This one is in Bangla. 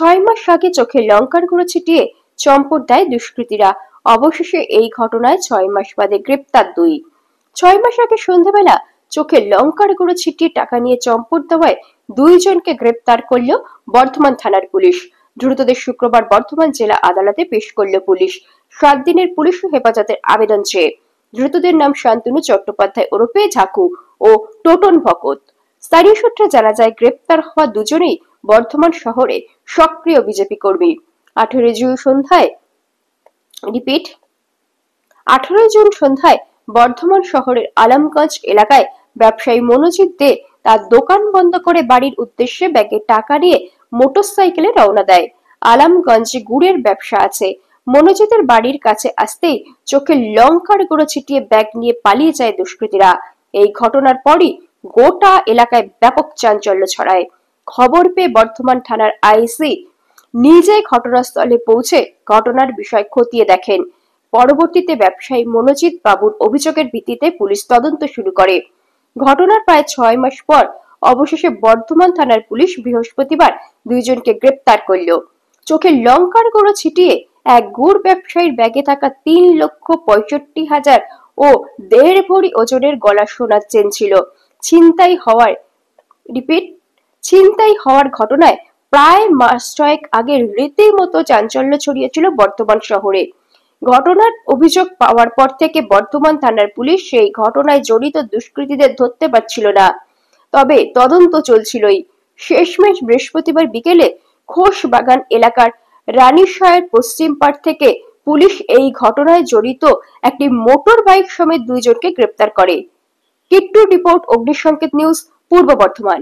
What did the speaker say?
6 মাস আগে চোখে লঙ্কার গুঁড়ো ছিটিয়ে চম্পট দেয় দুষ্কৃতীরা। অবশেষে এই ঘটনায় 6 মাস বাদে গ্রেপ্তার 2। 6 মাস আগে সন্ধ্যাবেলা চোখে লঙ্কার গুঁড়ো ছিটিয়ে টাকা নিয়ে চম্পট দেওয়ায় 2 জনকে গ্রেপ্তার করল বর্ধমান থানার পুলিশ। ধৃতদের শুক্রবার বর্ধমান জেলা আদালতে পেশ করল পুলিশ 7 দিনের পুলিশ হেফাজতের আবেদন চেয়ে। ধৃতদের নাম শান্তনু চট্টোপাধ্যায় ওরফে ঝাকু ও টোটন ভকত। স্থানীয় সূত্রে জানা যায়, গ্রেপ্তার হওয়া দুজনেই বর্ধমান শহরে সক্রিয় বিজেপি কর্মী। 18 জুন সন্ধ্যায় বর্ধমান শহরের আলমগঞ্জ এলাকায় ব্যবসায়ী মনোজিৎ দে তার দোকান বন্ধ করে বাড়ির উদ্দেশ্যে ব্যাগে টাকা নিয়ে মোটরসাইকেলে রওনা দেয়। আলমগঞ্জে গুড়ের ব্যবসা আছে। মনোজিতের বাড়ির কাছে আসতেই চোখে লঙ্কার গুঁড়ো ছিটিয়ে ব্যাগ নিয়ে পালিয়ে যায় দুষ্কৃতীরা। এই ঘটনার পরই গোটা এলাকায় ব্যাপক চাঞ্চল্য ছড়ায়। খবর পেয়ে বর্ধমান থানার আইসি নিজে ঘটনাস্থলে পৌঁছে ঘটনার বিষয় খতিয়ে দেখেন। পরবর্তীতে ব্যবসায়ী মনোজিৎ বাবুর অভিযোগের ভিত্তিতে পুলিশ তদন্ত শুরু করে। ঘটনার প্রায় 6 মাস পর অবশেষে বর্ধমান থানার পুলিশ বৃহস্পতিবার 2 জনকে গ্রেপ্তার করল। চোখে লঙ্কার গুঁড়ো ছিটিয়ে এক গুড় ব্যবসায়ীর ব্যাগে থাকা 3,65,000 ও 1.5 ভরি ওজনের গলার সোনার চেন ছিল। ছিনতাই হওয়ার ঘটনায় প্রায় মাস 6 আগে রীতিমতো চাঞ্চল্য ছড়িয়েছিল বর্ধমান শহরে। ঘটনার অভিযোগ পাওয়ার পর থেকে বর্ধমান থানার পুলিশ সেই ঘটনায় জড়িত দুষ্কৃতীদের ধরতে পারছিল না। তবে তদন্ত চলছিলই। শেষমেশ বৃহস্পতিবার বিকেলে ঘোষবাগান এলাকার রানীশয়ের পশ্চিম পাড় থেকে পুলিশ এই ঘটনায় জড়িত একটি মোটর বাইক সমেত 2 জনকে গ্রেপ্তার করে। কিট্টু রিপোর্ট, অগ্নিসংকেত নিউজ, পূর্ব বর্ধমান।